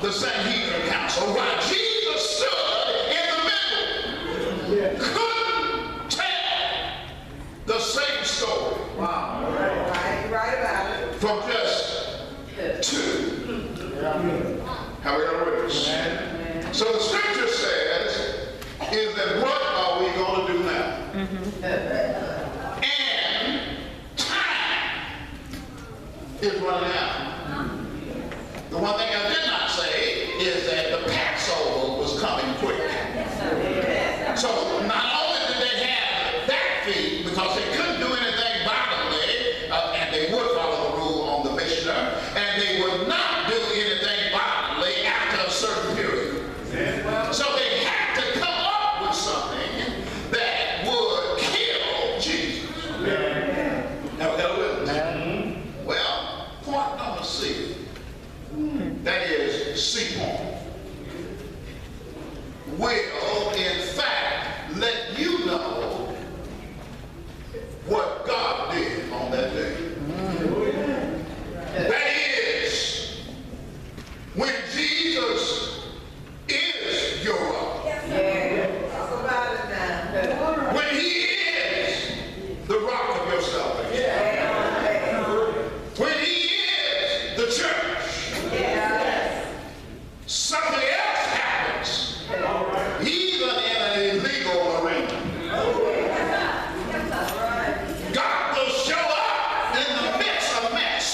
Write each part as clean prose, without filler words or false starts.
the Sanhedrin council while Jesus stood in the middle. Couldn't tell the same story. Wow. Right about it. From just two. How we gonna read this? So the scripture says is that what are we going to do now? And time is running out. The one thing I did not say is that the Passover was coming quick. So not only did they have that feast because they couldn't do anything bodily, and they would follow the rule on the Mishnah, and they would not do anything bodily after a certain period. So they had to come up with something that would kill Jesus. Now we got a witness. Well, point number C. That is C-point. Will, in fact, let you know what God did on that day. That is, when Jesus is your rock. Talk about it now. When he is the rock of your salvation. When he is the church. Something else happens. Even in an illegal arena. God will show up in the midst of mess.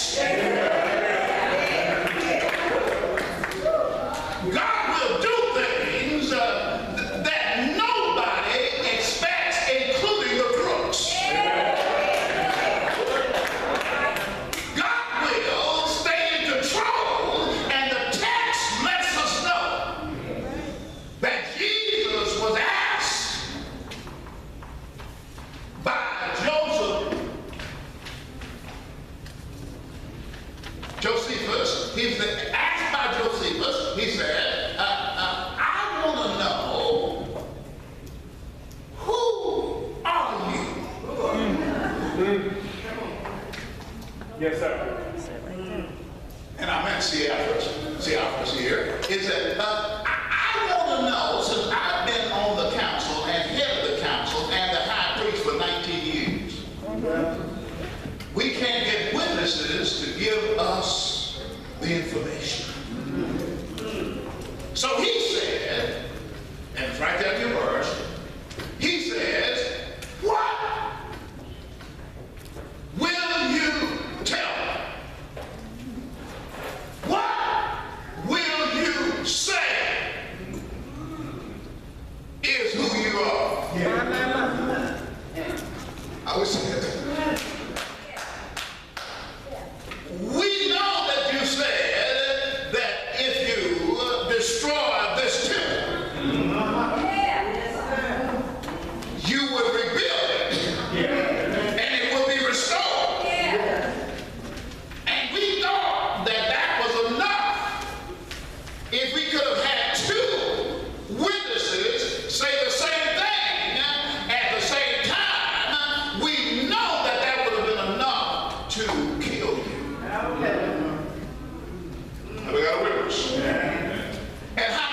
God will do things that nobody expects, including the crooks. God will stay in control, and the text lets us know that Jesus was asked by Josephus, he's asked by Josephus, he said, I want to know, who are you? Yes, sir. And I meant Cephas here, is that I want to know, since I've been on the council and head of the council and the high priest for 19 years, we can't get witnesses to give us the information. So he said, and it's right there in your verse, he says, what will you tell me? What will you say is who you are? I wish I had that. We know that you said that if you destroy this temple, you would rebuild it, and it would be restored. And we thought that that was enough if we could have had two witnesses say the same thing at the same time. We know that that would have been enough to kill you. Now we got a witness. And how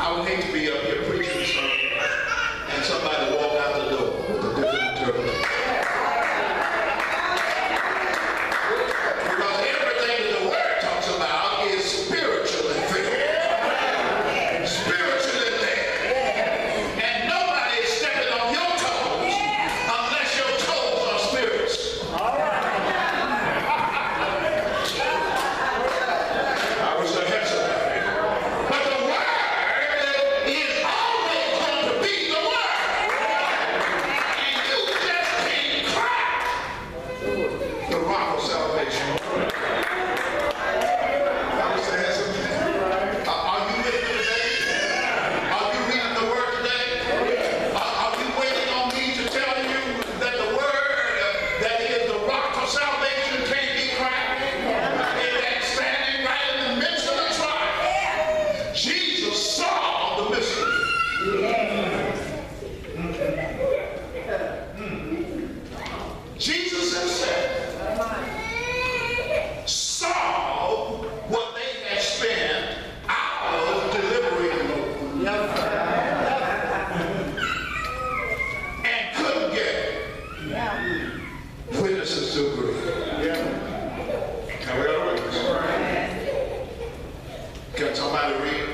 I would hate to be up here preaching something and somebody walk out the door with a different interpretation. Because everything that the word talks about is spiritually filled. Spiritually led. And nobody is stepping on your toes unless your toes are spirits. I wish I had somebody. But the word is always going to be the word. And you just can't crack the rock of salvation. I wish I had somebody. Are you with me today? Are you reading the word today? Are you waiting on me to tell you that the word that is the rock of salvation can't be cracked? And that's standing right in the midst of the trial. Jesus saw the mystery. Jesus himself saw what they had spent hours deliberating over and couldn't get witnesses to agree. Now we got a witness. Can somebody read?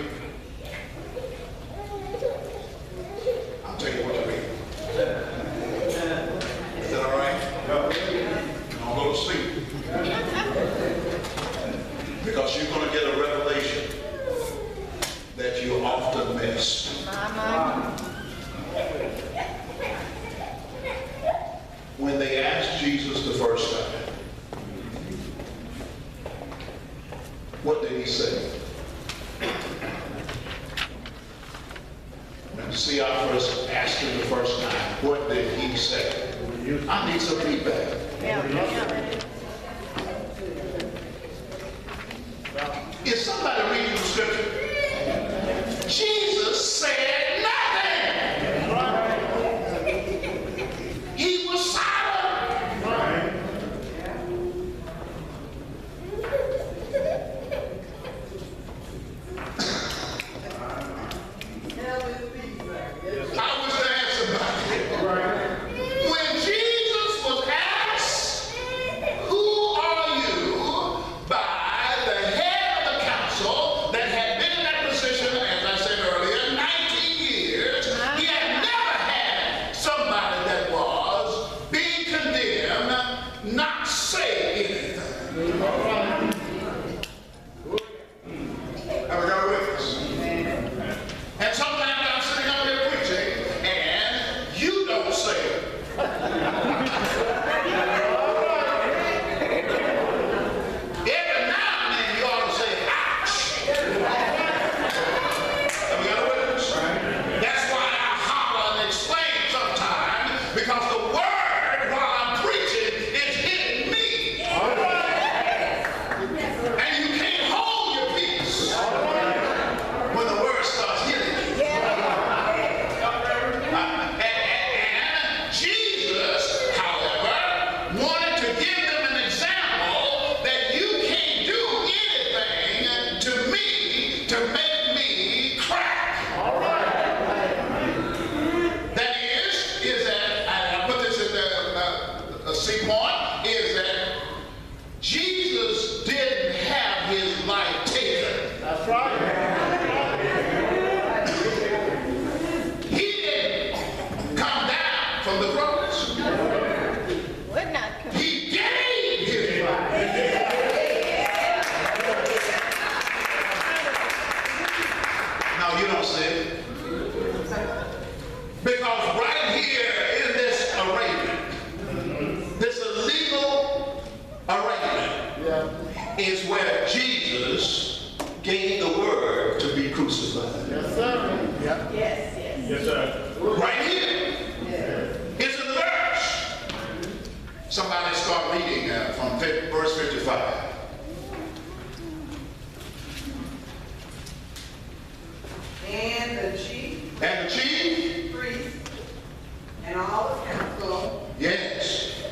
I'll tell you what to read. Is that all right? Don't go to sleep. Because you're going to get a revelation that you often miss. When they asked Jesus the first time, what did he say? And see, I first asked him the first time, what did he say? I need some feedback. Is somebody reading the scripture? Jesus said nothing. He was silent. I wish I had somebody. When Jesus was asked, who are you, by the head of the council that had been in that position, as I said earlier, 19 years, he had never had somebody that was being condemned not say anything. Have we got a witness? And sometimes I'm sitting up here preaching and you don't say it. Every now and then you ought to say, ouch. Have we got a witness? That's why I holler and explain sometimes, because the word while I'm preaching is hitting me. And you can't hold your peace when the word starts hitting you. And Jesus, however, wanted to give them an example that you can't do anything to me to make me crack. That is that, I put this in the C point, is that Jesus didn't have his life taken. That's right. He didn't come down from the cross. Would not come. He gave his life. Now you don't see it. Because right here in this arrangement, this illegal arrangement, is where Jesus gave the word to be crucified. Yes, sir. Yes. sir. Right here. It's in the verse. Somebody start reading from verse 55. And the chief Priest and all the council yes.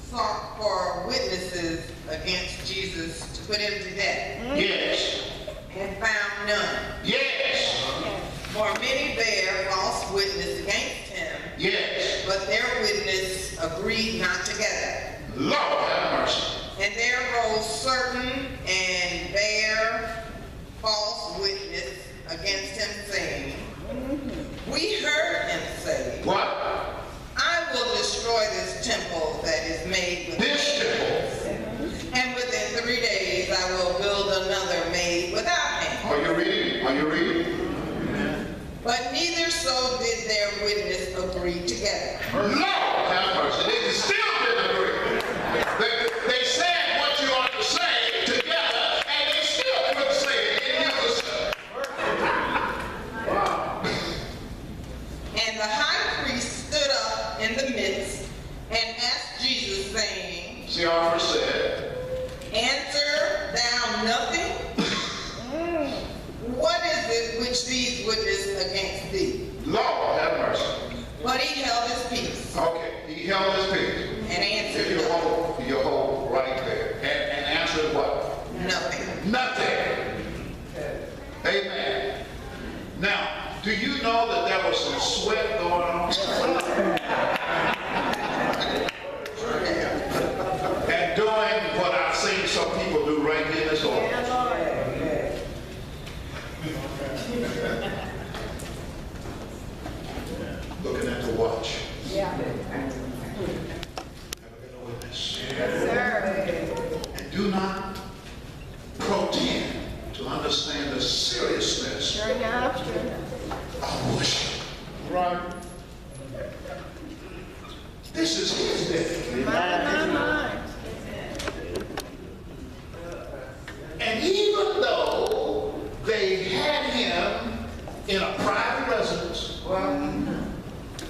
sought for witnesses against Jesus to put him to death, Yes. and found none. Yes. agreed not together. Lord have mercy. And there arose certain and bare false witness against him, saying, we heard him say, What? I will destroy this temple that is made with This hands, temple. and within 3 days I will build another made without hands. Are you reading? Are you reading? But neither so did their witness agree together. Lord have mercy. They still didn't agree. They said what you ought to say together, and they still couldn't say it in unison. Wow. And the high priest stood up in the midst and asked Jesus, saying, See, I first said, answer thou nothing? What is it which these witness against thee? Lord have mercy. But he held his peace Okay, he held his peace. and answered You hold right there. And answered what? nothing. Nothing. Amen. Now, do you know that there was some sweat going on? And doing what I've seen some people do right here in this office. Looking at the watch. Yeah. Have a witness. Yes, sir. And do not pretend to understand the seriousness Sure enough, sure enough. of worship. Right. This is his day. My. And even though they had him in a private residence,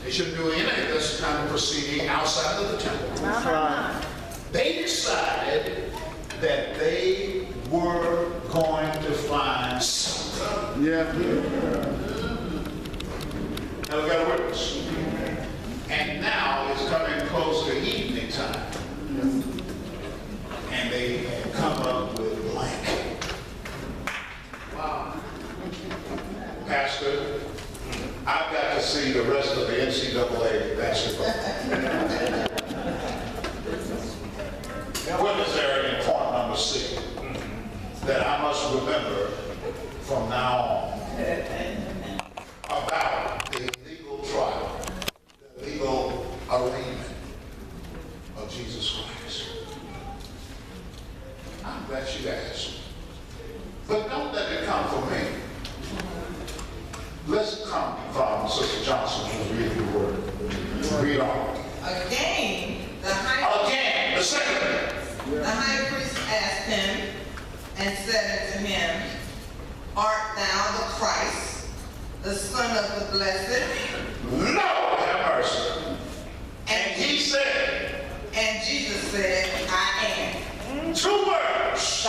they shouldn't do any of this kind of proceeding outside of the temple. My. They decided that they were going to find something. Yeah. Now we got a witness. And now it's coming close to evening time. And they had come up with blank. Wow. Pastor, I've got to see the rest of the NCAA basketball. What is there in point number 6 that I must remember from now on about the legal trial, the legal arraignment of Jesus Christ? I'm glad you asked. But don't let it come from me. Let's come from Sister Johnson to read the word. Read on. Again, the high priest asked him and said unto him, art thou the Christ, the Son of the Blessed? Lord have mercy. And he said, And Jesus said, I am. 2 words.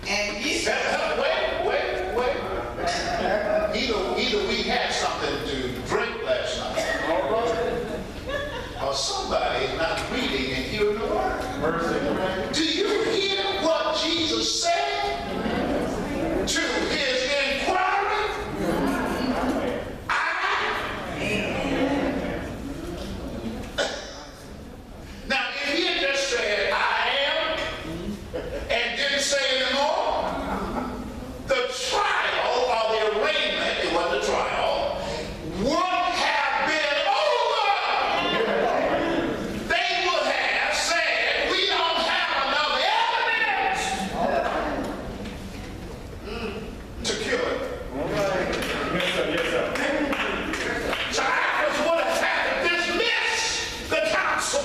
And he said, Wait. Either we had something to drink last night, or somebody's not reading and hearing the word. Do you hear what Jesus said to his inquiry? I am. Now, if he had just said, I am, and didn't say anymore, the trial or the arraignment, it wasn't a trial, would have been over. They would have said, we don't have enough evidence to kill him. So Caiaphas would have had to dismiss the council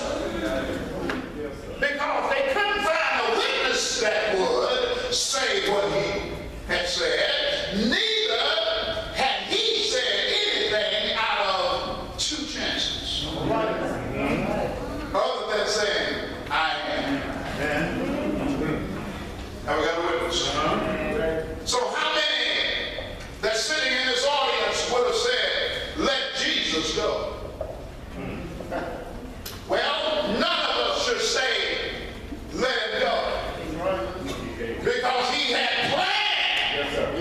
because they couldn't find a witness that would say what he had said. Neither had he said anything out of 2 chances. Other than saying, I am. Have we got a witness? So how many that's sitting in this audience would have said, let Jesus go? Well, none of us should say, let him go. Because he had planned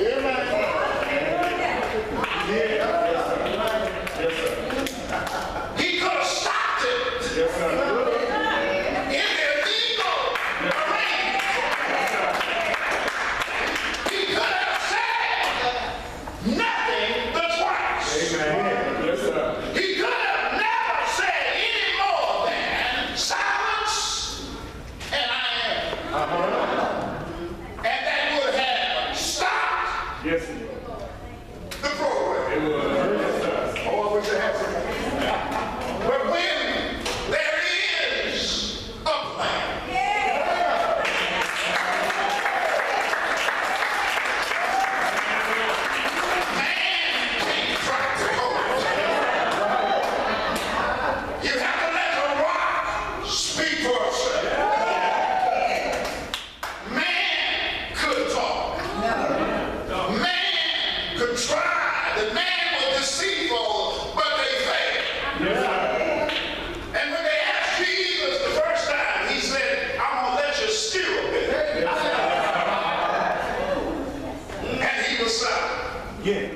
Messiah. Yeah.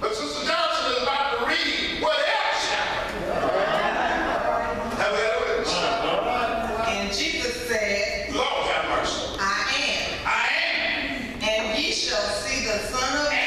But Sister Johnson is about to read what else happened. Have we had a witness? And Jesus said, Lord have mercy. I am. I am. And ye shall see the Son of Man.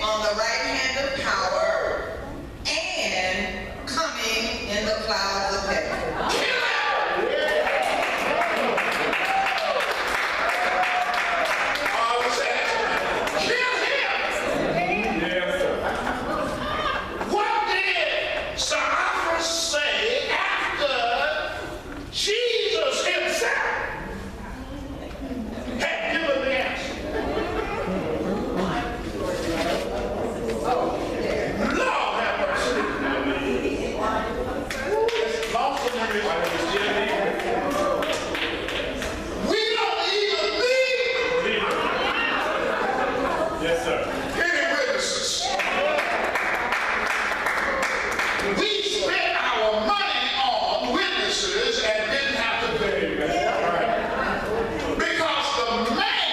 On the right hand of power and coming in the clouds of heaven. Yes, sir. Any witnesses? We spent our money on witnesses and didn't have to pay. Because the man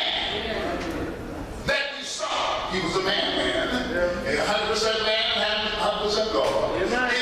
that we saw, he was a man, 100% man and 100% God.